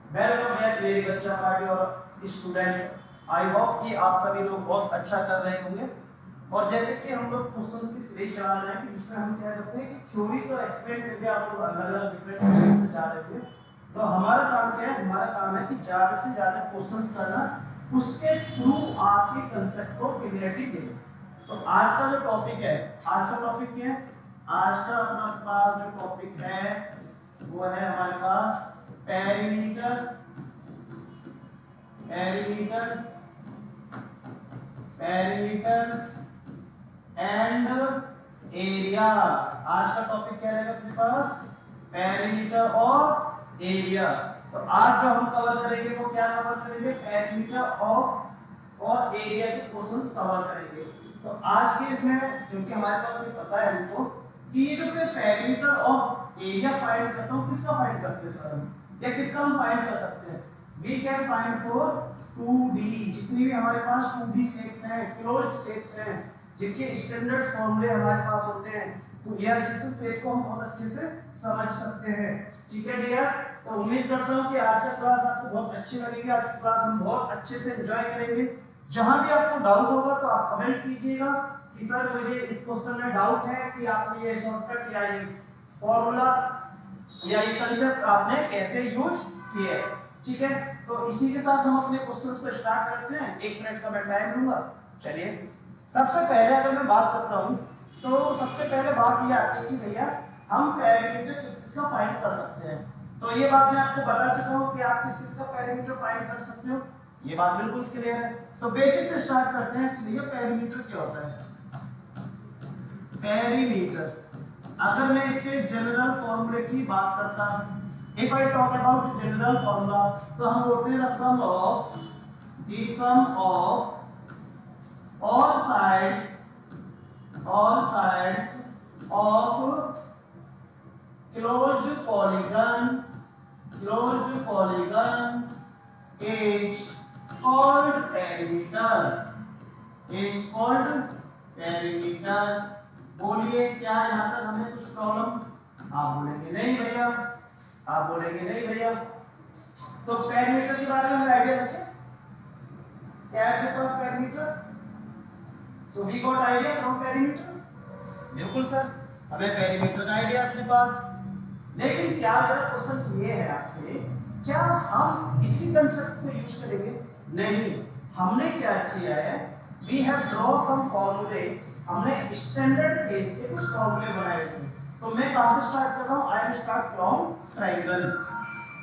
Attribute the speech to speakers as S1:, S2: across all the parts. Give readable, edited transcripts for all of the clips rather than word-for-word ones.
S1: Welcome back मेरे बच्चा party और स्टूडेंट्स। आई होप कि आप सभी लोग बहुत अच्छा कर रहे होंगे। और जैसे कि हम लोग क्वेश्चंस की सीरीज चला रहे हैं, इसमें हम क्या करते हैं कि थ्योरी तो एक्सप्लेन करके आप लोग अलग अलग डिफरेंट क्वेश्चन पे जा रहे थे। तो हमारा काम क्या है? हमारा काम है कि ज्यादा से ज्यादा क्वेश्चंस करना, उसके थ्रू आपके कंसेप्ट को क्लियरिटी देना। तो आज का जो टॉपिक है, आज का टॉपिक क्या है? आज का अपना पास जो टॉपिक है वो है हमारे पास perimeter, perimeter, perimeter and area. आज का टॉपिक क्या रहेगा अपने पास? पेरीमीटर और एरिया। तो आज जो हम कवर करेंगे वो क्या कवर करेंगे? पेरीमीटर और एरिया के क्वेश्चंस कवर करेंगे। तो आज के इसमें क्योंकि हमारे पास ये पता है हमको कि ये जो पेरीमीटर और एरिया फाइंड करता हूं, किसका फाइंड करते हैं सर हम, या किसका हम फाइंड कर सकते हैं? We can find for 2D, जितनी भी हमारे पास 2D शेप्स हैं, क्लोज्ड शेप्स हैं, जिनके स्टैंडर्ड फॉर्मूले हमारे पास होते हैं, तो या जिस शेप को हम बहुत अच्छे से समझ सकते हैं। ठीक है डियर, तो उम्मीद करता हूं कि आज का क्लास आपको बहुत अच्छी लगेगी। आज की क्लास हम बहुत अच्छे से एंजॉय करेंगे। जहां भी आपको डाउट होगा तो आप कमेंट कीजिएगा कि सर मुझे इस क्वेश्चन में डाउट है कि आपने ये शॉर्टकट या ये फॉर्मूला या ये कंसेप्ट आपने कैसे यूज किया है। ठीक है, तो इसी के साथ हम अपने क्वेश्चंस को स्टार्ट करते हैं। 1 मिनट का मैं टाइम लूंगा। चलिए, सबसे पहले अगर मैं बात करता हूं तो सबसे पहले बात ये आती है कि भैया हम पैरामीटर किस किस का फाइंड कर सकते हैं। तो ये बात मैं आपको बता चुका हूं कि आप किस किस का पैरामीटर फाइंड कर सकते हो, ये बात बिल्कुल क्लियर है। तो बेसिक से स्टार्ट करते हैं कि भैया पैरामीटर क्या होता है। पैरामीटर, अगर मैं इसके जनरल फॉर्मूले की बात करता हूं, if I talk about general formula, तो हम बोलते हैं the sum of all sides of closed polygon is called perimeter, is called perimeter। बोलिए क्या यहाँ तक हमें कुछ प्रॉब्लम? आप बोलेंगे नहीं भैया, आप बोलेंगे नहीं भैया। तो पेरीमीटर के बारे में आइडिया रखें, क्या है आपके पास perimeter? So we got idea from perimeter? बिल्कुल सर, हमें पेरीमीटर का आइडिया अपने पास। लेकिन क्या मेरा क्वेश्चन ये है आपसे, क्या हम इसी कंसेप्ट को यूज करेंगे? नहीं, हमने क्या किया है, वी हैव ड्रॉ सम फॉर्मूले, हमने स्टैंडर्ड केस के कुछ फॉर्मूले बनाए थे। तो मैं कहां से स्टार्ट कर रहा हूं? I will start from triangles.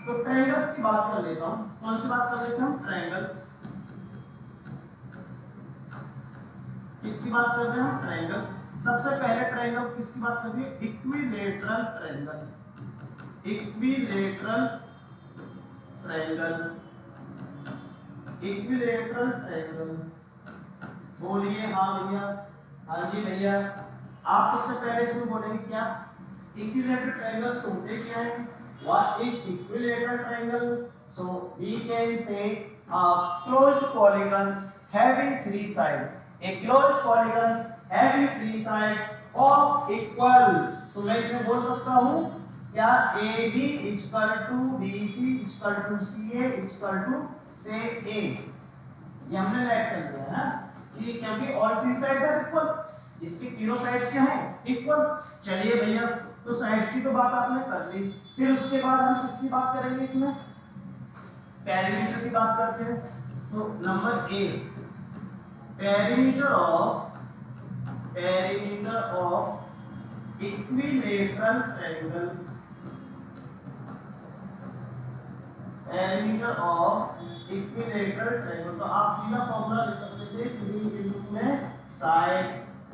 S1: तो ट्रायंगल्स की बात कर लेता हूं। कौन सी बात कर लेता हूं? ट्रायंगल्स। किसकी बात कर रहे हैं हम? ट्रायंगल्स। सबसे पहले ट्रायंगल किसकी बात कर रही है? Equilateral triangle, equilateral triangle, equilateral triangle. बोलिए हाँ भैया, हाँ जी भैया। आप सबसे पहले इसमें बोलेंगे क्या? इक्विलेटरल ट्रायंगल होते क्या है? What is equilateral triangle? So we can say closed polygons having 3 side, a closed polygons having 3 sides of equal। तो मैं इसमें बोल सकता हूं क्या? AB equal to BC equal to CA equal to say A। ये हमने राइट कर दिया है कि क्योंकि ऑल 3 साइड्स आर इक्वल, इसकी तीनों साइड्स क्या है? इक्वल। चलिए भैया, तो साइड्स की तो बात आपने कर ली, फिर उसके बाद हम किसकी बात करेंगे? इसमें पेरीमीटर की बात करते हैं। So number A, perimeter of equilateral triangle, perimeter of equilateral triangle। तो आप सीधा फॉर्मूला लिख सकते थे 3 into में साइड,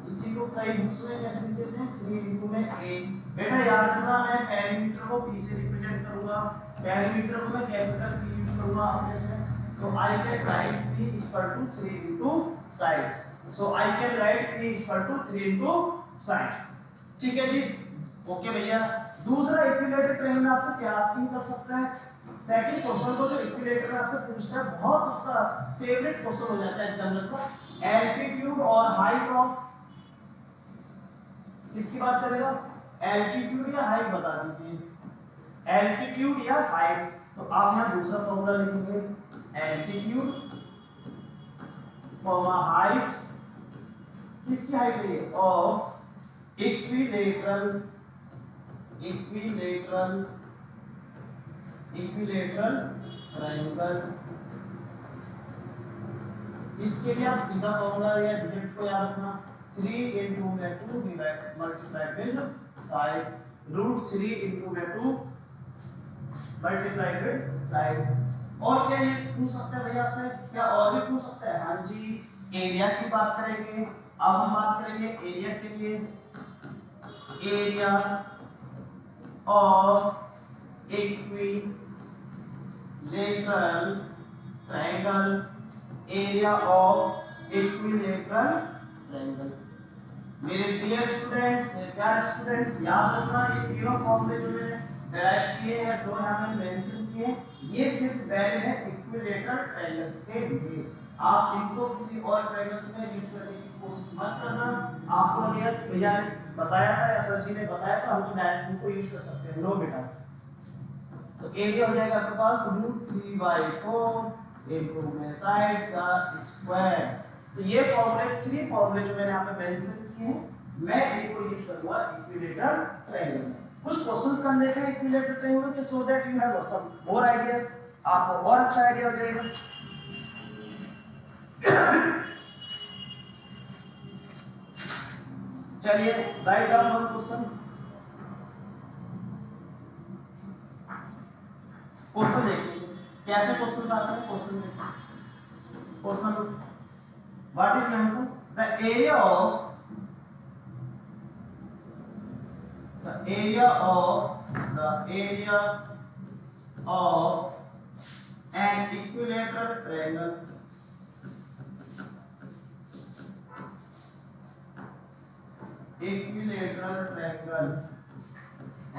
S1: इसी को कई बुक्स में कैसे लिखते हैं? 3 into में a। बेटा याद रखना, मैं पेरीमीटर को p से रिप्रेजेंट करूंगा, पेरीमीटर को मैं कैपिटल P यूज करूंगा अपने से। So I can write P is equal to 3 into side. So I can write P is equal to 3 into side। ठीक है जी, ओके भैया। दूसरा इक्विलेटरल ट्रायंगल में आपसे क्या आस्किंग कर सकता है? सेकंड क्वेश्चन को जो इक्विलेटरल में आपसे पूछता है, बहुत उसका फेवरेट क्वेश्चन हो जाता है एग्जामिनर का, एल्टीट्यूड और हाइट ऑफ, किसकी बात करेगा? एल्टीट्यूड या हाइट बता दीजिए। एल्टीट्यूड या हाइट, तो आप यहाँ दूसरा फॉर्मूला लिखेंगे, एल्टीट्यूड कॉमा हाइट, किसकी हाइट है ये, ऑफ इक्विलेटरल ट्रायंगल। इसके लिए आप सीधा फॉर्मूला या डिजिट को याद रखना, 3 into में 2 multiply with side, root 3 into में 2 मल्टीप्लाई विद साइड। और क्या ये पूछ सकते हैं भैया आपसे, क्या और भी पूछ सकते हैं? हाँ जी, एरिया की बात करेंगे। अब हम बात करेंगे एरिया के लिए, area of equilateral triangle, area of equilateral triangle. मेरे डियर स्टूडेंट्स, मेरे प्यारे स्टूडेंट्स, याद रखना ये तीनों फॉर्मूले जो मैंने डिराइव किए हैं, जो हमने मेंशन किए, ये सिर्फ वैलिड है इक्विलेटरल ट्रायंगल्स के लिए। आप इनको किसी और ट्रायंगल्स में यूज करने की कोशिश मत करना। आपको ये भैया ने बताया था या सर जी ने बताया था, हम तो डायरेक्ट इनको यूज कर सकते हैं। नो बेटा, तो एरिया हो जाएगा आपके पास √3/4 इनटू में साइड का स्क्वायर। तो ये फॉर्मूले, 3 फॉर्मूले जो मैंने यहाँ पे मेंशन किए हैं, मैं इनको यूज करूंगा इक्विलेटरल ट्रायंगल में। कुछ क्वेश्चंस करने हैं इक्विलेटरल ट्रायंगल के, so that you have some more ideas, आपको और अच्छा आइडिया हो जाएगा। चलिए write down one question. Question देखिए कैसे क्वेश्चंस आते हैं। Question what is answer, the area of an equilateral triangle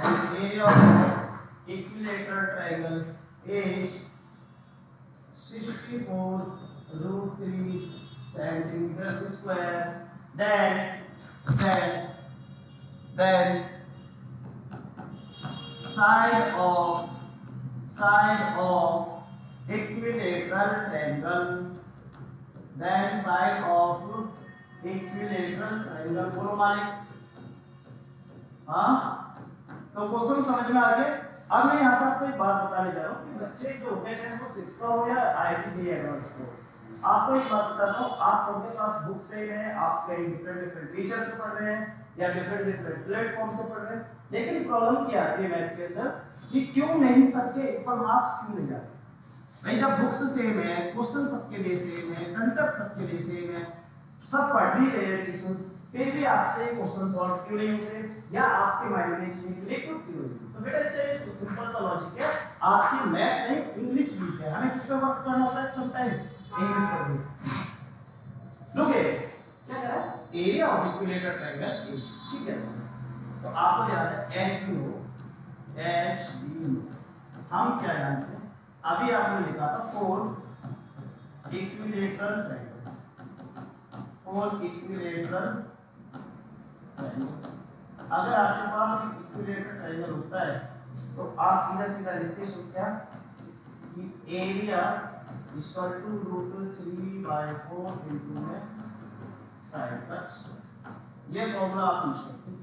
S1: and area of equilateral triangle is 64√3 centimeter square. Then side of equilateral triangle, then side of equilateral triangle, बोलो मालिक। हाँ, तो question समझ में आ गए। अब मैं यहाँ से आपको एक बात बताने जा रहा हूँ कि बच्चे जो होते हैं, चाहे वो 6 का हो या IIT JEE एडवांस को, आपको एक बात बताता हूँ, आप सबके पास बुक सेम है, आप कहीं डिफरेंट टीचर से पढ़ रहे हैं या डिफरेंट प्लेटफॉर्म से पढ़ रहे हैं, लेकिन प्रॉब्लम क्या आती है मैथ के अंदर कि क्यों नहीं सबके इक्वल मार्क्स क्यों नहीं आते? भाई जब बुक्स सेम है, क्वेश्चन सबके लिए सेम है, कांसेप्ट सबके लिए सेम है, सब पढ़ भी रहे हैं ट्यूशंस, फिर भी आपसे क्वेश्चन सॉल्व क्यों नहीं होते या आपके माइंड में चीज क्लिक क्यों नहीं? तो बेटा इसका एक सिंपल सा लॉजिक है, आपकी मैथ नहीं इंग्लिश वीक है, हमें किस पे वर्क करना होता है समटाइम्स, इंग्लिश पर भी। लुक हियर, क्या कह रहा है, area of equilateral triangle is, ठीक है, तो आपको याद है HBO, हम क्या जानते हैं, अभी आपने लिखा था फोर इक्विलेटरल ट्रायंगल, अगर आपके पास एक इक्विलेटरल ट्रायंगल होता है तो आप सीधा सीधा लिखते हो क्या कि एरिया इक्वल टू √3/4 इनटू में साइड का स्क्वायर। ये फॉर्मूला आप यूज करते हैं,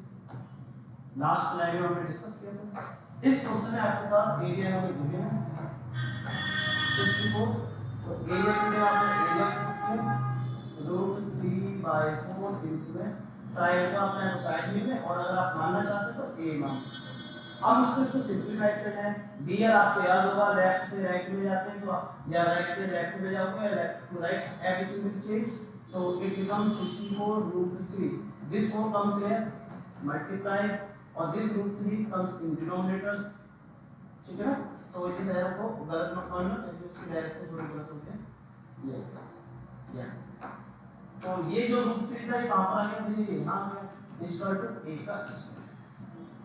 S1: लास्ट स्लाइड में हमने डिस्कस किया था। इस क्वेश्चन में आपके पास एरिया हमें गिवन है 64, तो एरिया की जगह आपने एरिया √3/4 इनटू में साइड का, आप चाहे तो साइड लिख लें, और अगर आप मानना चाहते तो a मान सकते हैं। अब इसको सिंपलीफाई करना है। डियर आपको याद होगा, लेफ्ट से राइट में जाते हैं तो या राइट से लेफ्ट में जाओगे या left to right, everything will change, so it becomes 64√3. This 4 comes here, multiply, और this √3 comes in denominator, ठीक है ना? तो इस एरो को गलत मत मानना क्योंकि उसकी डायरेक्शन थोड़ी गलत होती है। यस, तो ये जो √3 था ये कहां पर आ गया, ये यहां पे इक्वल टू a का स्क्वायर।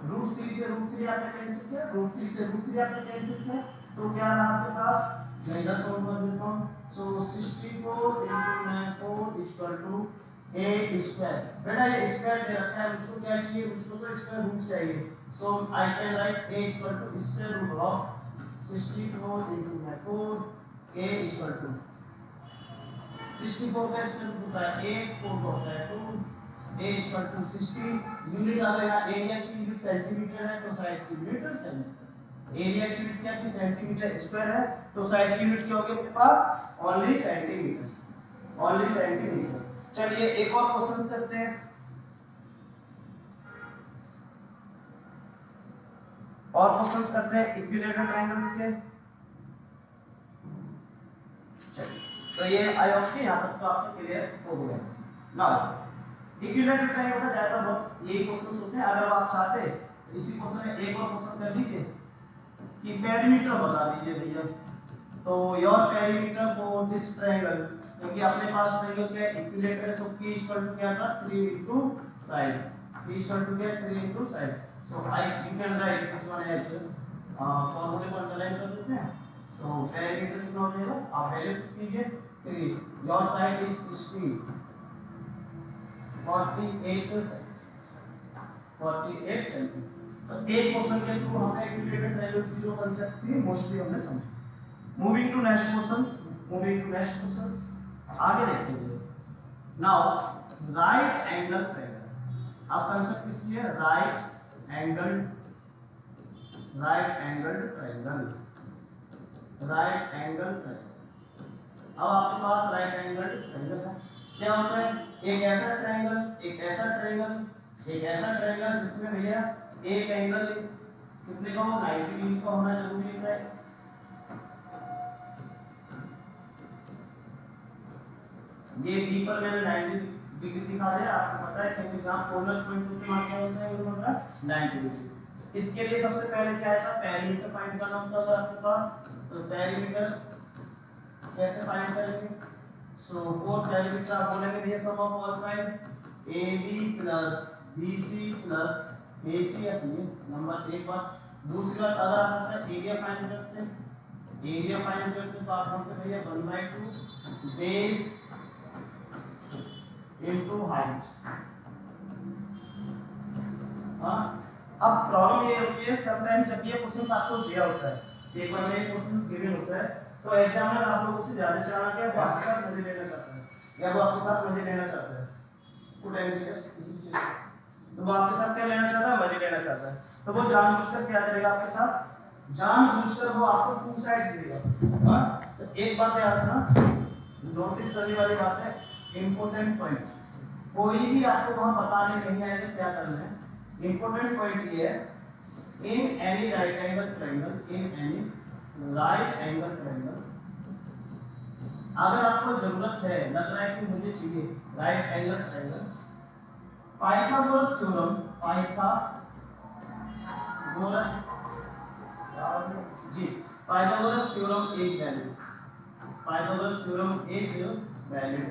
S1: √3 से √3 आपने कैंसिल किया, √3 से √3 आपने कैंसिल किया, तो क्या रहा आपके पास, मैं इधर सॉल्व कर देता हूं। सो 64 * 4 इक्वल टू a स्क्वायर। बेटा ये स्क्वायर दे रखा है, मुझको क्या चाहिए, मुझको तो स्क्वायर रूट चाहिए, So I can write a is equal to square root of 64 into 4. A is equal to 64 का स्क्वायर रूट होता है 8, 4 का होता है 2. A is equal to 60. Unit आ गया, एरिया की यूनिट सेंटीमीटर है तो साइड की यूनिट सेंटीमीटर. एरिया की यूनिट क्या थी? सेंटीमीटर स्क्वायर है तो साइड की यूनिट क्या होगी अपने पास? Only centimetre. Only centimetre. चलिए एक और क्वेश्चंस करते हैं. और क्वेश्चंस करते हैं इक्विलेटरल ट्रायंगल्स के. चलिए तो ये आई होप कि यहां तक तो आपको क्लियर हो गया. नाउ इक्विलेटरल ट्रायंगल का ज्यादा यही क्वेश्चंस होते हैं. अगर आप चाहते हैं इसी क्वेश्चन में एक और क्वेश्चन कर लीजिए कि पेरीमीटर बता दीजिए भैया. तो your perimeter for this triangle, क्योंकि अपने पास ट्रायंगल क्या है? Equilateral. So p equal to क्या था? 3 into side. p equal to क्या? 3 into side. So you can write this one as फॉर्मूले को अंडरलाइन कर देते हैं. So पेरीमीटर कितना हो जाएगा? आप वैल्यू कीजिए 3. Your side is 60 48 centimetre. तो एक क्वेश्चन के थ्रू हमने इक्विलेटरल ट्रायंगल्स की जो कांसेप्ट थी मोस्टली हमने समझी. Moving to next questions. आगे देखते हैं. Now right angle triangle. अब कांसेप्ट किसकी है? Right angle triangle. अब आपके पास राइट एंगल ट्रायंगल है. क्या होता है? एक ऐसा ट्रायंगल, एक ऐसा ट्रायंगल, एक ऐसा ट्रायंगल जिसमें भैया एक एंगल कितने का हो? 90 डिग्री का होना जरूरी है. ये बी पर मैंने 90 डिग्री दिखा दिया. आपको पता है क्योंकि जहां कॉर्नर पॉइंट होते हैं वहां क्या होता है? वो होता है 90 डिग्री. इसके लिए सबसे पहले क्या आया था? पेरीमीटर फाइंड करना होता था आपके पास. तो पेरीमीटर कैसे फाइंड करेंगे? सो फॉर पेरीमीटर आप बोलेंगे भैया sum of all side AB plus BC plus ACS. ये नंबर एक बात. दूसरी बात, अगर आप इसका एरिया फाइंड करते हैं तो आप बोलते भैया 1/2 बेस इनटू हाइट. हाँ, अब प्रॉब्लम ये होती है समटाइम्स जब ये क्वेश्चंस आपको दिया होता है, एक बार में क्वेश्चंस गिवन होता है तो एग्जामिनर आप लोगों से जाना चाह रहा है कि आपके साथ मजे लेना चाहता है या वो आपके साथ मजे लेना चाहता है. कुछ टाइम चाहिए किसी चीज तो वो आपके साथ क्या लेना चाहता है? मजे लेना चाहता है. तो वो जानबूझकर क्या करेगा आपके साथ? जानबूझकर वो आपको टू साइड्स देगा. हाँ, तो एक बात याद रखना, नोटिस करने वाली बात है, इंपॉर्टेंट पॉइंट. कोई भी आपको वहां बताने नहीं आएगा क्या करना है. इंपॉर्टेंट पॉइंट ये है, in any right angle triangle अगर आपको जरूरत है, लग रहा है कि मुझे चाहिए right angle triangle, Pythagoras theorem is valid.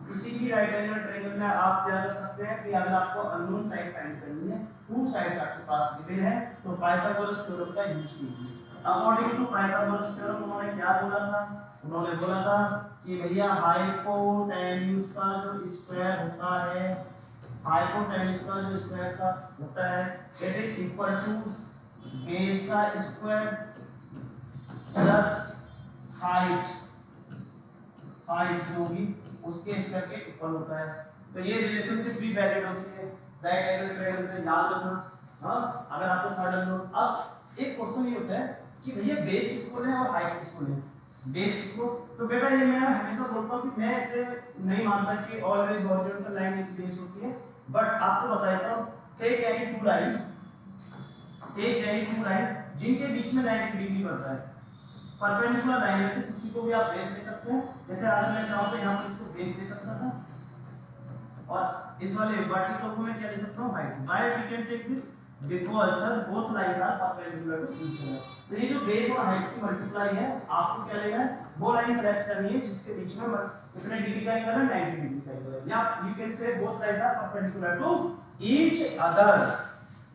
S1: किसी भी राइट एंगल ट्रायंगल में आप क्या कर सकते हैं कि अगर आपको अननोन साइड फाइंड करनी है, टू साइड्स आपके पास गिवन है, तो पाइथागोरस थ्योरम का यूज कीजिए. अकॉर्डिंग टू पाइथागोरस थ्योरम उन्होंने क्या बोला था? उन्होंने बोला था कि भैया हाइपोटेन्यूज का जो स्क्वायर होता है, हाइपोटेन्यूज का जो स्क्वायर का होता है, it is equal to base का स्क्वायर प्लस हाइट जो भी उसके स्क्वायर के इक्वल होता है. तो ये रिलेशनशिप भी वैलिड होती है राइट एंगल ट्रायंगल में, याद रखना. हाँ, अगर आपको थर्ड अननोन. अब एक क्वेश्चन ये होता है कि भैया बेस किसको लें और हाइट किसको लें? बेस किसको? तो बेटा ये मैं हमेशा बोलता हूँ कि मैं ऐसे नहीं मानता कि ऑलवेज हॉरिजॉन्टल लाइन एक बेस होती है, बट आपको बता देता हूँ, टेक एनी टू लाइन जिनके बीच में 90 डिग्री पड़ता है. परपेंडिकुलर लाइन में से किसी को भी आप बेस ले सकते हैं. जैसे अगर मैं चाहूं तो यहां पर इसको बेस ले सकता था और इस वाले वर्टिकल को मैं क्या ले सकता हूं? Height. Why we can take this? Because sir both lines are perpendicular to each other. तो ये जो बेस और हाइट की मल्टीप्लाई है, आपको क्या लेना है? वो लाइन सेलेक्ट करनी है जिसके बीच में कितने डिग्री का एंगल है? 90 डिग्री का एंगल है. या you can say both lines are perpendicular to each other.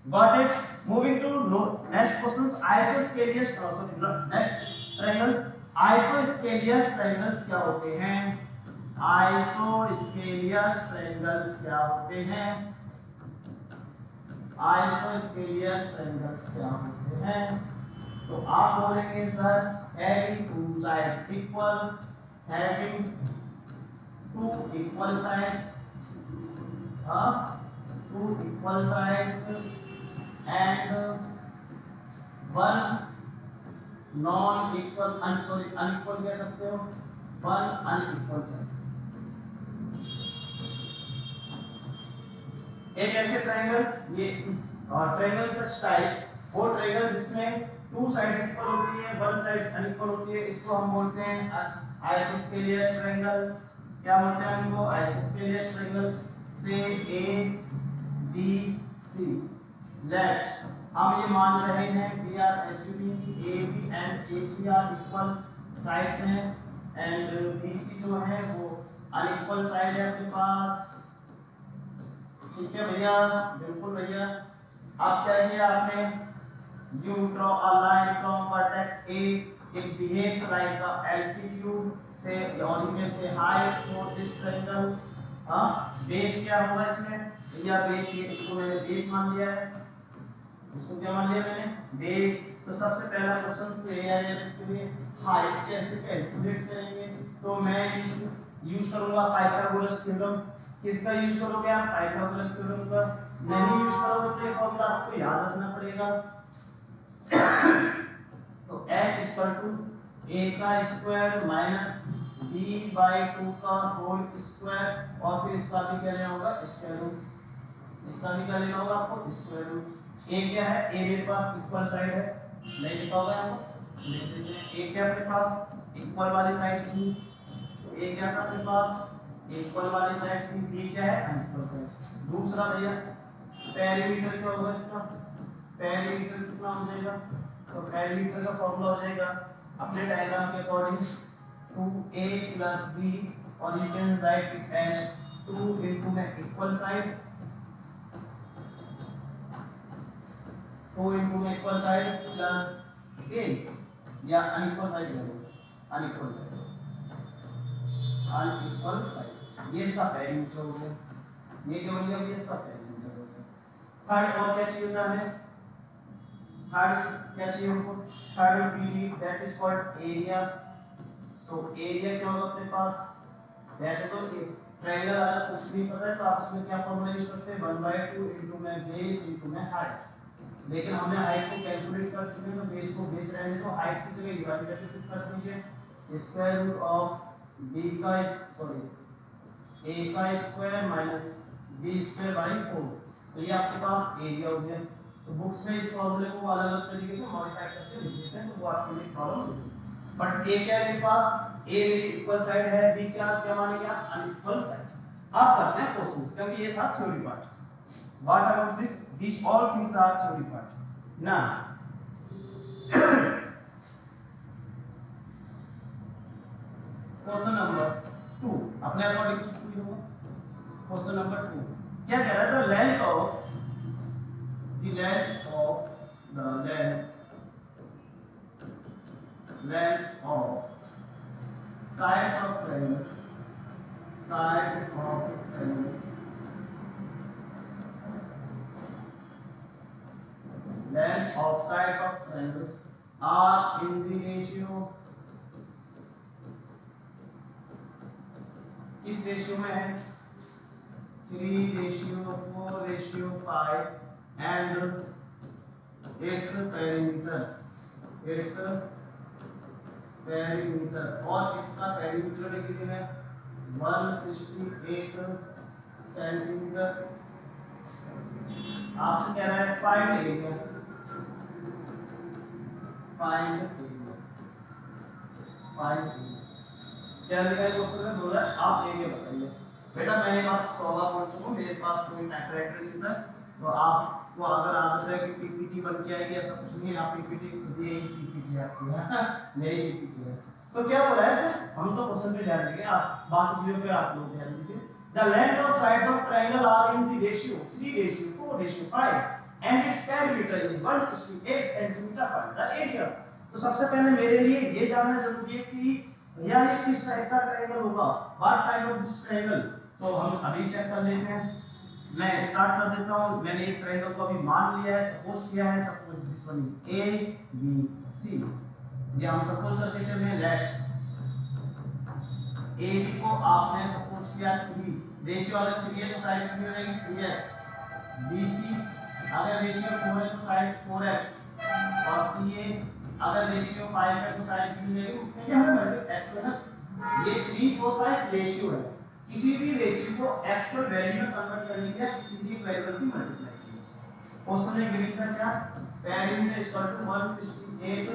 S1: Got it? Moving to next questions. Isosceles next triangles. Isosceles triangles क्या होते हैं? आइसोस्केलियस ट्रायंगल्स क्या होते हैं? आइसोस्केलियस ट्रायंगल्स क्या होते हैं? तो आप बोलेंगे sir having two sides equal, having two equal sides, two equal sides and one non equal unequal कह सकते हो, वन अनइक्वल साइड। एक ऐसे ट्रायंगल्स, ये ट्रायंगल सच टाइप्स, वो ट्रायंगल जिसमें टू साइड्स इक्वल होती है, वन साइड अनइक्वल होती है, इसको हम बोलते हैं आइसोस्केलियस ट्रायंगल्स। क्या बोलते हैं इनको? आइसोस्केलियस ट्रायंगल्स। से ए बी सी, लेट हम ये मान रहे हैं वी आर एज्यूमिंग कि A B and A C are equal sides हैं एंड बी सी जो है वो अनइक्वल साइड है अपने पास। ठीक है भैया, बिल्कुल भैया। अब क्या किया आपने? You draw a line from vertex A, it behaves like a altitude से, और यू कैन से height for this triangles. Base क्या होगा इसमें? भैया बेस, ये इसको मैंने बेस मान लिया है, इसको क्या मान लिया मैंने? बेस। तो सबसे पहला क्वेश्चन तो ये आया इसके लिए, हाइट कैसे कैलकुलेट करेंगे? तो मैं यूज करूंगा पाइथागोरस थ्योरम। किसका यूज करोगे आप? पाइथागोरस थ्योरम का। नहीं यूज करोगे तो ये फॉर्मूला आपको याद रखना पड़ेगा। तो h इक्वल टू a का स्क्वायर माइनस b बाई 2 का होल स्क्वायर, और फिर इसका भी क्या लेना होगा? Square root. इसका भी क्या लेना होगा आपको? Square root. a क्या है? a मेरे पास इक्वल साइड है, नहीं लिखा होगा आपको, लिख देते हैं। a क्या अपने पास? इक्वल वाली साइड थी, तो a क्या था अपने पास? इक्वल वाली साइड थी। b क्या है? Unequal side. दूसरा भैया पेरीमीटर क्या होगा इसका? पेरीमीटर कितना हो जाएगा? तो पेरीमीटर का फॉर्मूला हो जाएगा अपने डायग्राम के अकॉर्डिंग 2a plus b, और you can write it as 2 into the equal side, 2 into the equal side plus base, या unequal side लगेगा, unequal side, unequal side। ये इसका पेरीमीटर हो गया, ये क्या बन गया? ये इसका पेरीमीटर हो गया। थर्ड और क्या चाहिए होता है? थर्ड क्या चाहिए हमको? Third we need that is called area। So area क्या होगा अपने पास? वैसे तो ट्रायंगल अगर कुछ नहीं पता है तो आप इसमें क्या फॉर्मूला यूज करते हैं? 1/2 इनटू में बेस इनटू में हाइट। लेकिन हमने हाइट को कैलकुलेट कर चुके हैं तो बेस को बेस रहने दो, हाइट की जगह ये वाली सब्स्टिट्यूट कर दीजिए, स्क्वायर रूट ऑफ b का सॉरी a का square minus b square by 4। तो ये आपके पास एरिया हो गया। तो बुक्स में इस फॉर्मूले को अलग-अलग तरीके से मॉडिफाई करके लिख देते हैं, तो वो आपके लिए प्रॉब्लम होगी। बट a क्या है मेरे पास? a मेरी इक्वल साइड है, b क्या क्या मानेंगे आप? Unequal side. अब करते हैं क्वेश्चंस, क्योंकि ये था theory part. What about this? This all things are theory part. Now question number 2 अपने अकॉर्डिंग चूज होगा। क्वेश्चन नंबर 2 क्या कह रहा है? The length of length of sides of triangles, length of sides of triangles are in the ratio, किस ratio में है? 3:4:5 and its पेरीमीटर, और इसका पेरीमीटर कितने में? 168 सेंटीमीटर। आपसे कह रहा है फाइंड एरिया, क्या लिखा है क्वेश्चन में? बोला आप एरिया बताइए। बेटा मैं ये बात 100 बार बोल चुका हूं, मेरे पास कोई टाइपराइटर नहीं था, तो आपको अगर आदत है कि पीपीटी बन के आएगी, ऐसा कुछ नहीं है। आप पीपीटी खुद ही पीपीटी आपकी नहीं पीपीटी है। तो क्या बोला है इसमें? हम तो क्वेश्चन पे ध्यान देंगे, आप बाकी चीजों पे आप लोग ध्यान दीजिए। The length of sides of triangle are in the ratio 3:4:5 and its perimeter is 168 centimeter. Find the area. तो सबसे पहले मेरे लिए ये जानना जरूरी है कि भैया ये किस टाइप का ट्रायंगल होगा, what type of this triangle. तो हम अभी चेक कर लेते हैं। मैं स्टार्ट कर देता हूँ। मैंने एक ट्रायंगल को अभी मान लिया है, सपोज किया है, suppose this one is A B C. ये हम सपोज करके चल रहे हैं। लेट्स ए बी को आपने सपोज किया 3, रेशियो अगर 3 है तो साइड कितनी हो जाएगी 3x। बी सी अगर रेशियो 4 है तो साइड 4x, और सी ए अगर रेशियो 5 है तो साइड कितनी हो जाएगी, क्या है मतलब एक्चुअल ना, ये 3 4 5 रेशियो है। किसी भी रेशियो को एक्चुअल वैल्यू में कन्वर्ट करने के लिए किसी भी वेरिएबल की मल्टीप्लाई कीजिए। क्वेश्चन में गिवन था क्या, perimeter equal to 168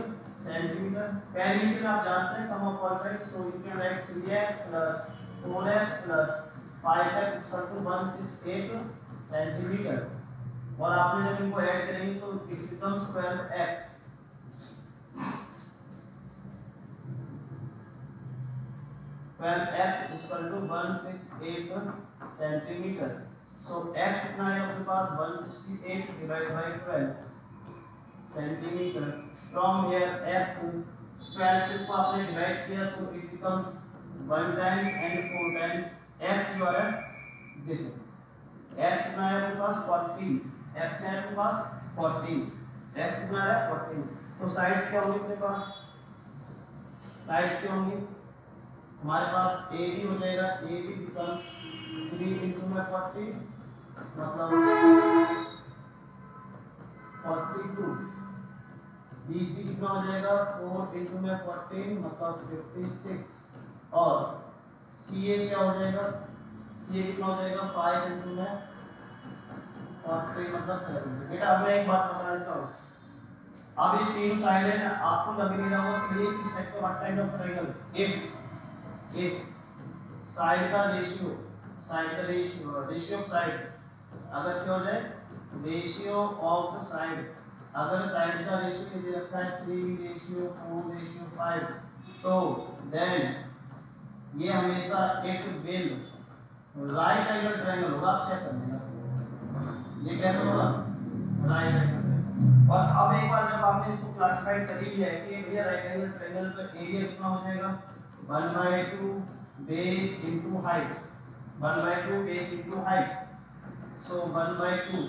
S1: centimetre. Perimeter में आप जानते हैं sum of all sides, so you can write 3x + 4x + 5x equal to 168 centimetre. और आपने जब इनको ऐड करेंगे तो it becomes x। x equal to 168 centimetre. So x कितना है आपके पास 168 divide by 12 centimetre. From here x 12 से इसको आपने डिवाइड किया, so it becomes 1 times and 4 times x जो है दिस x कितना है आपके पास 14, x है आपके पास 14, x कितना है 14। तो साइड्स क्या होंगे अपने पास, साइड्स क्या होंगे हमारे पास ए बी हो जाएगा, ए बी बिकम्स 3 into में 40 मतलब 42। बी सी कितना हो जाएगा 4 into में 14 मतलब 56। और सी ए क्या हो जाएगा, सी ए कितना हो जाएगा 5 into में 40 मतलब 7। बेटा अब मैं एक बात बता देता हूँ, अब ये तीन साइड है ना, आपको लग नहीं रहा होगा कि ये किस टाइप का what kind of triangle. If side का रेशियो ऑफ साइड अगर क्या हो जाए रेशियो ऑफ साइड, अगर साइड का रेशियो दे रखा है 3:4:5, तो देन ये हमेशा एक विल राइट एंगल ट्रायंगल होगा। आप चेक कर लेना ये कैसे होगा राइट एंगल। और अब एक बार जब आपने इसको क्लासिफाइड कर ही लिया है कि भैया राइट एंगल ट्रायंगल का एरिया कितना हो जाएगा 1/2 base into height, 1/2 base into height। so 1/2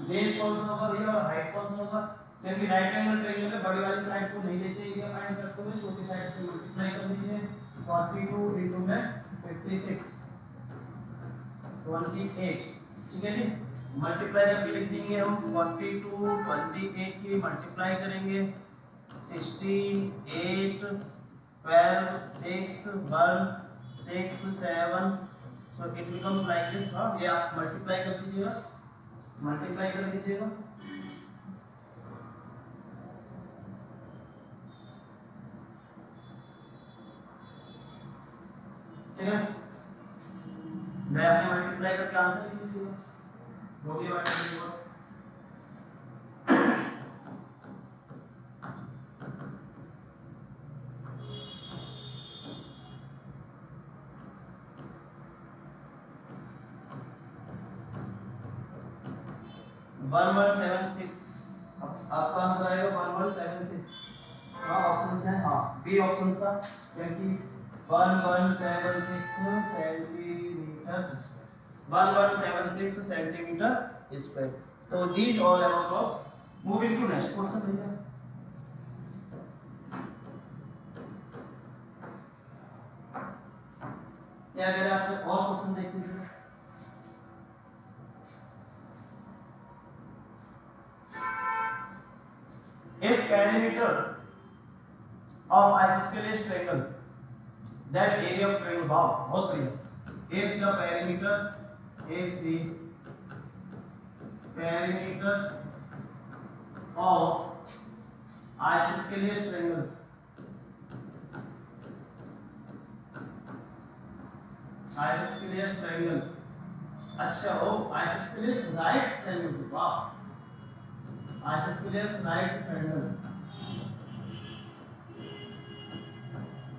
S1: base कौन सा होगा भैया और हाइट कौन सा होगा, क्योंकि राइट एंगल ट्रायंगल में बड़ी वाली साइड को नहीं लेते, एरिया फाइंड करते हुए छोटी साइड से मल्टीप्लाई कर दीजिए। 42 into में 56 28, ठीक है जी। मल्टीप्लाई करके लिख देंगे हम 42 28 की मल्टीप्लाई करेंगे 16 8 12 6 1 6 7, so it becomes like this। हाँ ये आप मल्टीप्लाई कर दीजिएगा, मल्टीप्लाई कर दीजिएगा। ठीक है, मैं आपने मल्टीप्लाई करके आंसर लिख दीजिएगा, हो गया बात। 1176 आपका आंसर आएगा 1176। हाँ ऑप्शंस में हाँ बी ऑप्शन था, क्योंकि 1176 सेंटीमीटर स्क्वायर, 1176 सेंटीमीटर स्क्वायर। तो these all about of. Moving to next question भैया। क्या कह रहे हैं आपसे और क्वेश्चन देख लीजिए। If perimeter of isosceles triangle, that area of triangle, wow, बहुत बढ़िया। If the perimeter of isosceles triangle, अच्छा हो isosceles right triangle, wow, isosceles right triangle,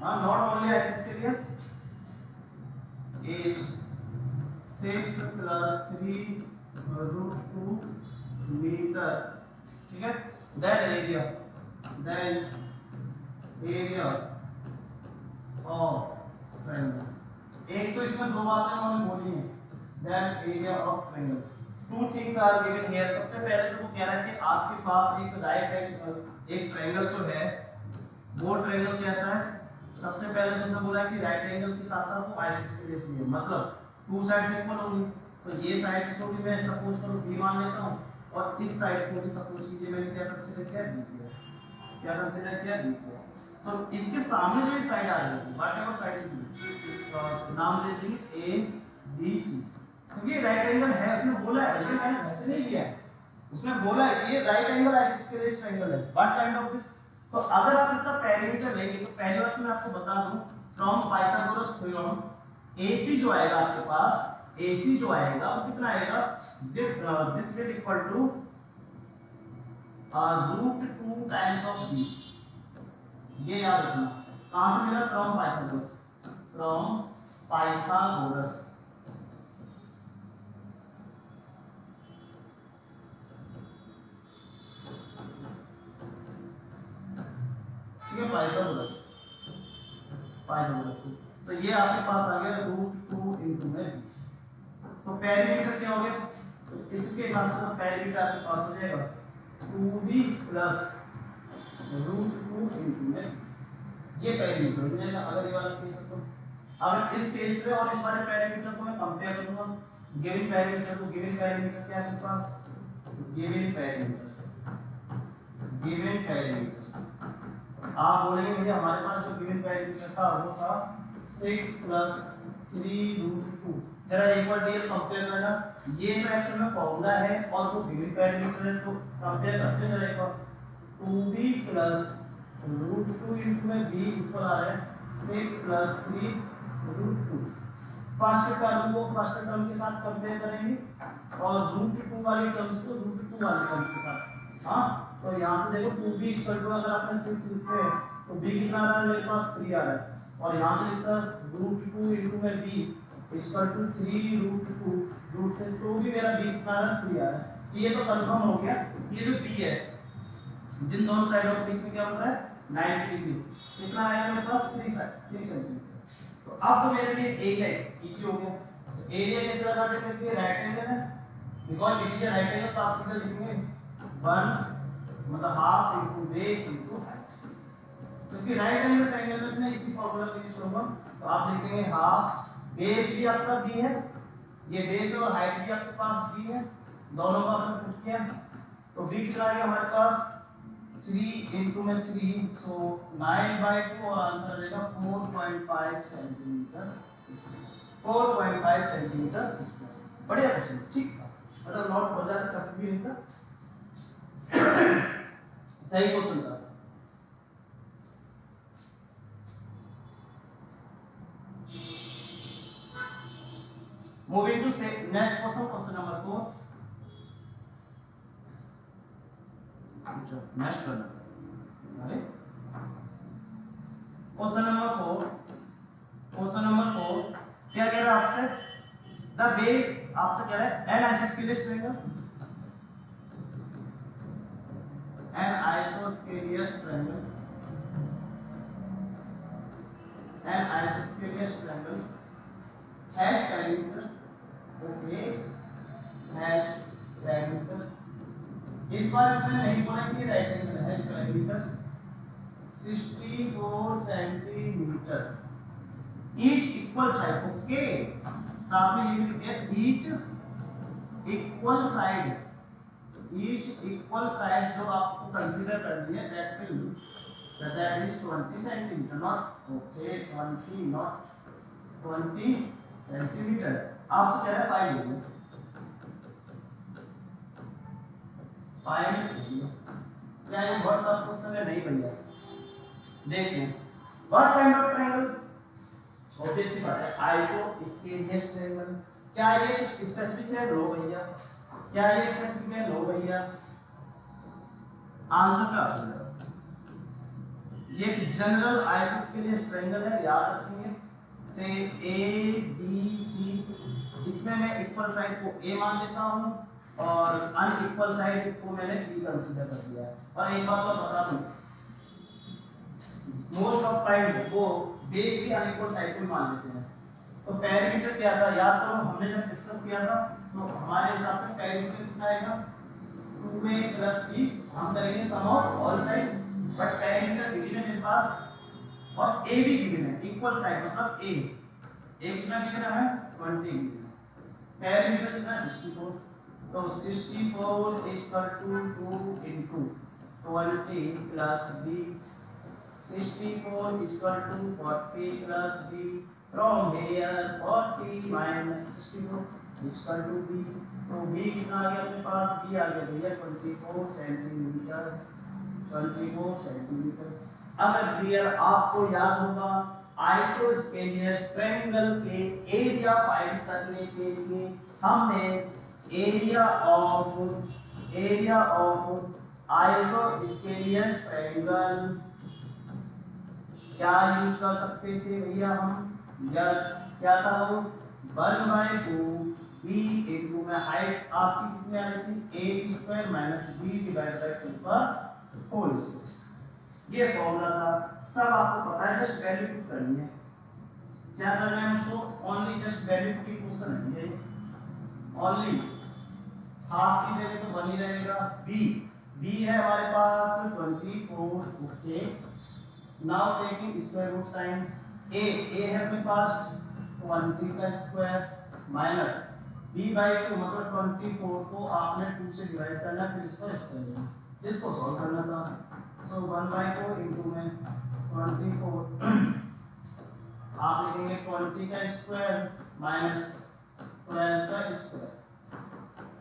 S1: not only isosceles, is 6 + 3√2 meter, ठीक है। then area of triangle, एक तो इसमें दो बातें उन्होंने बोली हैं, then area of triangle। Two things are given here. सबसे पहले तो वो कह रहा है कि आपके पास एक एक ट्रायंगल तो है, वो ट्रायंगल कैसा है। सबसे पहले तो उसने बोला कि राइट एंगल के साथ साथ वो आइसोस्केलेस भी है, मतलब टू साइड्स इक्वल होंगी। तो ये साइड्स को भी मैं सपोज करो b मान लेता हूं, और इस साइड को भी सपोज कीजिए मैंने क्या कंसीडर किया, b किया। क्या कंसीडर किया, b किया। तो इसके सामने जो साइड आ रही है, व्हाटएवर साइड इज, इसका नाम दे देंगे a b c, क्योंकि राइट एंगल है, उसने बोला है, लेकिन मैंने वैसे नहीं लिया है। उसने बोला है कि ये राइट एंगल आइसोस्केलेस ट्रायंगल है। What kind of this. तो अगर आप इसका पेरीमीटर लेंगे तो पहली बात तो मैं आपको बता दूं, फ्रॉम पाइथागोरस थ्योरम AC जो आएगा आपके पास, AC जो आएगा वो कितना आएगा, this will equal to √2 times of b। ये याद रखना। कहां से मिला, फ्रॉम पाइथागोरस, फ्रॉम पाइथागोरस। ठीक है, पाइथागोरस, पाइथागोरस। तो ये आपके पास आ गया √2 into में b। तो पेरीमीटर क्या हो गया, तो इसके हिसाब से पेरीमीटर आपके पास हो जाएगा 2b प्लस √2 into में b। ये पेरीमीटर हो जाएगा। अगर ये वाला केस है तो अगर इस केस से और इस वाले पेरीमीटर को मैं कंपेयर करूंगा, गिवन पेरीमीटर तो गिवन पेरीमीटर क्या है आपके पास, गिवन पेरीमीटर, गिवन पेरीमीटर आप बोलेंगे भैया हमारे पास जो गिवन पेरीमीटर था वो था 6 प्लस 3√2। जरा एक बार डीएस कंपेयर करना, ये तो एक्चुअल में फॉर्मूला है और वो गिवन पेरीमीटर है, तो कंपेयर करते हैं जरा एक बार। 2b प्लस √2 इनटू में b इक्वल आ रहा है 6 प्लस 3√2। फर्स्ट टर्म को फर्स्ट टर्म के साथ कंपेयर करेंगे और √2 वाली टर्म्स को √2 वाली टर्म्स के साथ। हां, तो यहां से देखो 2b इक्वल टू, अगर आपने 6 लिखते हैं तो b कितना आ रहा है, मेरे पास 3 आ रहा है, और यहां से लिखता √2 इनटू में b इक्वल टू 3√2, रूट से तो भी मेरा b कितना आ रहा है, 3 आ रहा है। ये तो कंफर्म हो गया। ये जो b है, जिन दोनों साइडों के बीच में क्या बन रहा है, 90 डिग्री, कितना आएगा मेरे पास, 3 सेंटीमीटर। तो अब तो मेरे लिए एरिया इजी हो गया। एरिया कैसे लगाते हैं, क्योंकि राइट एंगल है, because it is a right angle, तो आप सीधा लिखेंगे 1 मतलब half into base into height, क्योंकि राइट एंगल ट्रायंगल में मैं इसी फार्मूला का यूज करूंगा। तो आप लिखेंगे हाफ, बेस भी आपका b है, ये बेस और हाइट भी आपके पास b है, दोनों को आपने पुट किया तो b कितना आ गया हमारे पास 3 इनटू में 3, सो 9/2, और आंसर आ जाएगा 4.5 सेंटीमीटर, 4.5 सेंटीमीटर स्क्वायर। बढ़िया क्वेश्चन, ठीक था, मतलब नॉट बहुत ज्यादा टफ भी नहीं था, सही क्वेश्चन था। Moving to say next question, question number 4. अच्छा नेक्स्ट करना, अरे क्वेश्चन नंबर 4, क्वेश्चन नंबर 4 क्या कह रहा है आपसे, द बे आपसे कह रहा है an isosceles triangle, an isosceles triangle, an isosceles triangle has perimeter, okay has perimeter. इस बार इसमें नहीं बोला कि राइट एंगल है, has perimeter 64 centimetre, each equal side, okay साथ में ये भी लिखा है each equal side, each equal side जो आपको कंसीडर करनी है that is 20 centimetre, not okay 20 not 20 centimetre. आपसे कह रहा है फाइंड कीजिए, फाइंड कीजिए। क्या ये बहुत टफ क्वेश्चन है, नहीं भैया, देखते हैं what kind of triangle, obvious सी बात है आइसोस्केलियस ट्रायंगल। क्या ये कुछ स्पेसिफिक है, लो भैया, क्या ये स्पेसिफिक है, लो भैया, आंसर क्या होगा, ये जनरल आइसोस्केलियस ट्रायंगल है, याद रखेंगे। से ए बी सी, इसमें मैं इक्वल साइड को ए मान लेता हूं और अनइक्वल साइड को मैंने बी कंसीडर कर लिया है। और एक बात और बता दूं, मोस्ट ऑफ टाइम वो बेस भी अनइक्वल साइड को मान लेते हैं। तो पेरीमीटर क्या था, याद करो हमने जब डिस्कस किया था तो हमारे हिसाब से पेरीमीटर कितना आएगा 2a प्लस b। हम करेंगे sum of all side, but perimeter given है मेरे पास और a भी गिवन है, इक्वल साइड मतलब a कितना गिवन है 20 गिवन है। पेरीमीटर कितना है 64, तो 64 is equal to 2 into 20 plus b। 64 is equal to 40 plus b। From here 40 minus 64 is equal to b। तो b कितना आ गया अपने पास, b आ गया भैया 24 सेंटीमीटर। 24 सेंटीमीटर। अगर क्लियर आपको याद होगा आइसोस्केलियस ट्रायंगल के एरिया फाइंड करने के लिए हमने एरिया ऑफ आइसोस्केलियस ट्रायंगल क्या यूज कर सकते थे भैया हम, यस क्या था वो 1/2 b इनटू में हाइट आपकी कितनी आ रही थी a square minus b divide by 2 का होल स्क्वायर। ये फॉर्मूला था, सब आपको पता है, जस्ट वैल्यू पुट करनी है। क्या करना है मुझको, only just value putting question है ये, ओनली हाफ की जगह तो बनी रहेगा b है हमारे पास 24। Okay, now taking square root sign a है अपने पास 20 का स्क्वायर माइनस b/2 मतलब 24 को आपने 2 से डिवाइड करना, फिर इसका स्क्वायर लेना, इसको सॉल्व करना था। सो 1/4 इनटू में 24 आप लिखेंगे 20 का स्क्वायर माइनस 12 का स्क्वायर।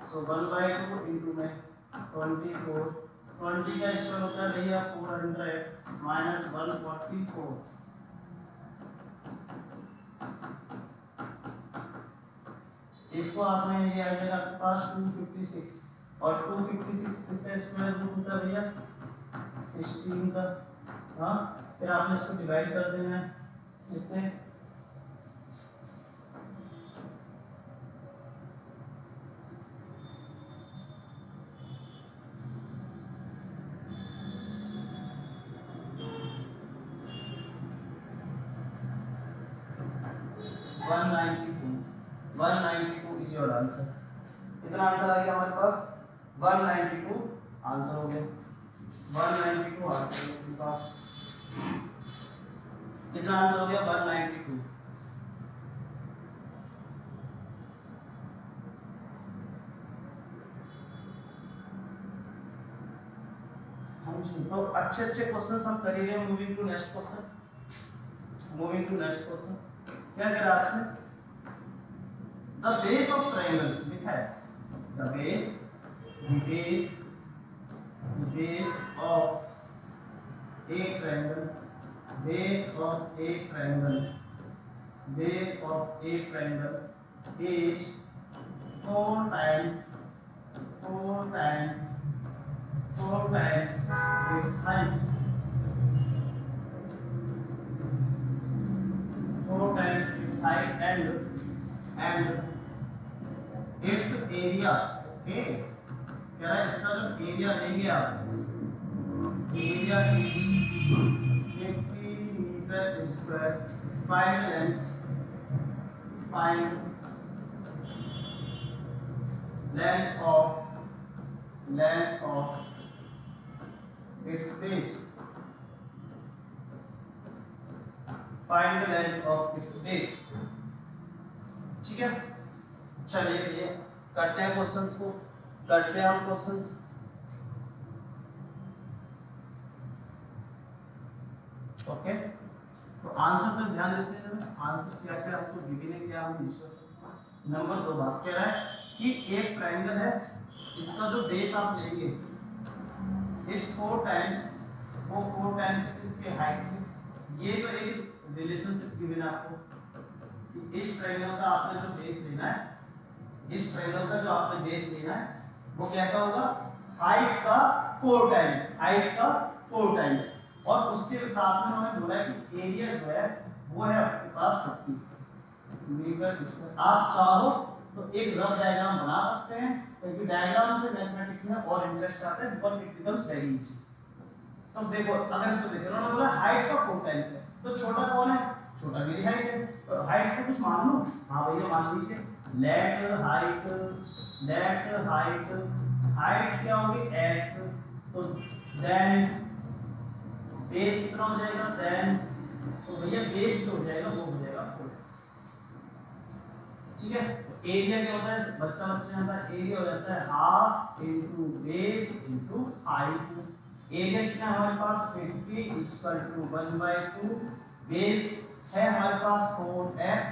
S1: सो 1/2 इनटू में 24, 20 का स्क्वायर होता है भैया 400 माइनस 144। इसको आपने ये आ जाएगा आपके पास 256 और 256 किसका स्क्वायर रूट होता है भैया 16 का। हाँ, फिर आपने इसको डिवाइड कर देना है इससे, इज योर आंसर। कितना आंसर आ गया हमारे पास 192 आंसर हो गया। 192 आंसर आपके पास कितना आंसर हो गया 192। हम तो अच्छे क्वेश्चंस हम कर ही रहे हैं। मूविंग टू नेक्स्ट क्वेश्चन, क्या कह रहा है आपसे, the base of triangle लिखा है, the base of a triangle is 4 times its height, 4 times its height and its area। Okay, कह रहा है इसका जो एरिया लेंगे आप, area is 50 meter square. Find length of its base, find the length of its base। ठीक है, चलिए ये करते हैं क्वेश्चंस को, करते हैं हम क्वेश्चंस। ओके, तो आंसर पर ध्यान देते हैं। आंसर क्या क्या आपको गिवन है, क्या हम डिस्कस। नंबर 2 बात कह रहा है कि एक ट्रायंगल है, इसका जो बेस आप लेंगे इस 4 टाइम्स इसके हाइट है। ये तो एक रिलेशनशिप गिवन है आपको कि इस ट्रायंगल का आपने जो बेस लेना है, इस ट्रायंगल का जो आपने बेस लेना है वो कैसा होगा, हाइट का 4 टाइम्स। और उसके साथ में उन्होंने बोला कि एरिया जो है वो है आपके पास 50 मीटर स्क्वायर। आप चाहो तो एक रफ डायग्राम बना सकते हैं, क्योंकि डायग्राम से मैथमेटिक्स में और इंटरेस्ट आता है, because it becomes very easy. तो देखो, अगर इसको देखो, उन्होंने बोला हाइट का 4 टाइम्स है, तो छोटा कौन है, छोटा मेरी हाइट है, तो हाइट को कुछ मान लो। हाँ भैया मान लीजिए, let height let height, height क्या होगी x, तो देन बेस कितना हो जाएगा, देन तो भैया बेस जो हो जाएगा वो हो जाएगा 4x। ठीक है, तो एरिया क्या होता है, बच्चा बच्चा जाता है, एरिया हो जाता है half into base into height. Area कितना है हमारे पास 50 इक्वल टू 1/2, बेस है हमारे पास 4x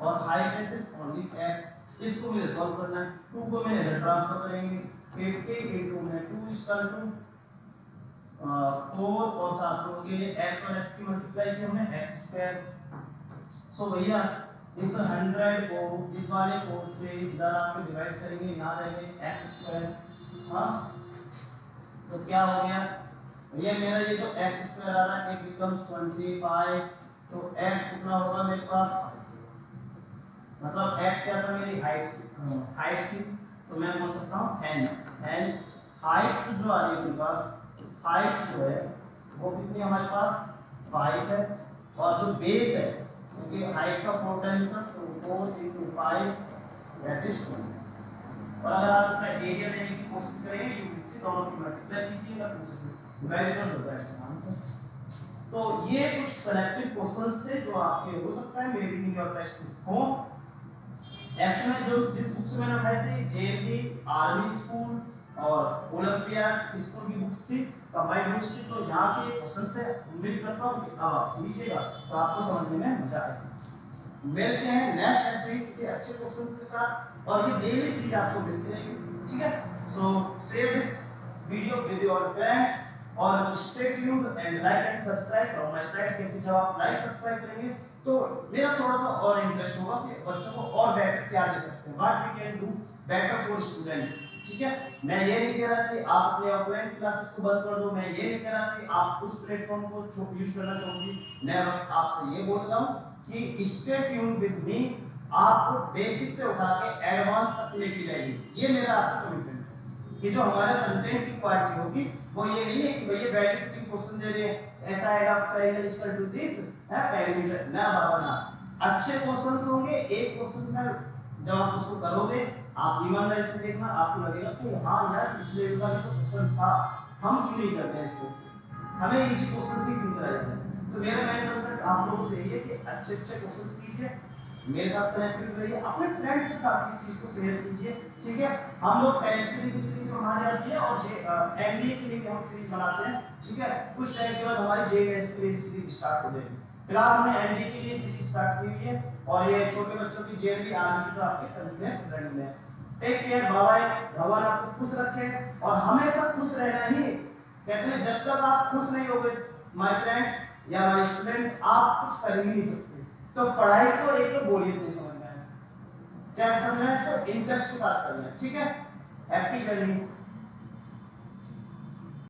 S1: और हाइट है सिर्फ ओनली x। इसको मुझे सॉल्व करना है, 2 को मैंने इधर ट्रांसफर करेंगे, 50 इनटू में 2 इक्वल टू 4 और साथ में ये x और x की मल्टीप्लाई की हमने x स्क्वायर। सो भैया इस 100 को इस वाले 4 से इधर आपको डिवाइड करेंगे, यहाँ रहेंगे x स्क्वायर। हाँ तो क्या हो गया भैया, मेरा ये जो x स्क्वायर आ रहा है इट बिकम्स 25, तो x कितना होगा मेरे पास, मतलब x क्या था मेरी हाइट थी, तो मैं बोल सकता हूँ हेंस हाइट जो आ रही है मेरे पास, हाइट जो है वो कितनी हमारे पास 5 है, और जो बेस है क्योंकि हाइट का 4 टाइम्स था तो 4 into 5 दैट इज 20। और अगर आप इसका एरिया लेने की कोशिश करेंगे यू विल सी दोनों की मल्टीप्लाई कीजिएगा तो उसको वेरिएबल होता है इसका आंसर। तो ये कुछ सिलेक्टिव क्वेश्चंस थे जो आपके हो सकता है may be in your text हो। एक्चुअली जो जिस बुक से मैंने उठाई थी जेएलबी आर्मी स्कूल और ओलंपियाड स्कूल की बुक्स थी, कंबाइंड बुक्स थी, तो यहाँ के क्वेश्चंस थे। उम्मीद करता हूँ कि अब आप लीजिएगा तो आपको समझने में मजा आएगा। मिलते हैं नेक्स्ट ऐसे ही किसी अच्छे क्वेश्चंस के साथ, और ये डेली सीरीज आपको मिलती रहेगी, ठीक है। So share this video with your friends और stay tuned and like and subscribe from my side, क्योंकि जब आप लाइक सब्सक्राइब करेंगे तो मेरा थोड़ा सा और इंटरेस्ट होगा कि बच्चों को और बेटर क्या दे सकते हैं, what we can do better for students. ठीक है, मैं ये नहीं कह रहा कि आप अपने ऑफलाइन क्लासेस को बंद कर दो, मैं ये नहीं कह रहा कि आप उस प्लेटफॉर्म को यूज करना चाहोगे, मैं बस आपसे ये बोल रहा हूँ कि स्टे ट्यून्ड विद मी, आपको बेसिक से उठा के एडवांस तक लेके जाएंगे, ये मेरा आपसे कमिटमेंट है कि जो हमारे कंटेंट की क्वालिटी होगी वो ये नहीं है कि भैया वैलिडिटी क्वेश्चन दे रहे हैं ऐसा add of triangle is equal to this है पेरीमीटर, ना बाबा ना। अच्छे क्वेश्चंस होंगे, एक क्वेश्चन में जब आप उसको करोगे आप ईमानदारी से देखना, आपको लगेगा कि हाँ यार इस लेवल का भी तो क्वेश्चन था, हम क्यों नहीं करते हैं इसको, हमें इजी क्वेश्चन ही क्यों कराए जाते हैं। तो मेरा मेन कंसेप्ट आप लोगों से यही है कि अच्छे अच्छे क्वेश्चंस कीजिए, मेरे साथ कनेक्टेड रहिए, अपने फ्रेंड्स के साथ इस चीज को शेयर कीजिए, ठीक है। हम लोग टेंथ की सीरीज हमारी आती है और एनडीए के लिए भी हम सीरीज बनाते हैं, ठीक है। कुछ टाइम के बाद हमारी जेईएस के लिए सीरीज स्टार्ट हो जाएगी। फिलहाल हमने एनडीए के लिए सीरीज स्टार्ट की हुई है और ये छोटे बच्चों की जेईई आर्मी की तो आपके कंटिन्यूअस रनिंग में। टेक केयर, बाय बाय, भगवान आपको खुश रखे और हमेशा खुश रहना ही कहते हैं, जब तक आप खुश नहीं होगे माय फ्रेंड्स या माय स्टूडेंट्स आप कुछ कर ही नहीं सकते। तो पढ़ाई को एक तो बोरियत नहीं समझना है, क्या समझना है, इसको इंटरेस्ट के साथ करना है, ठीक है। Happy journey.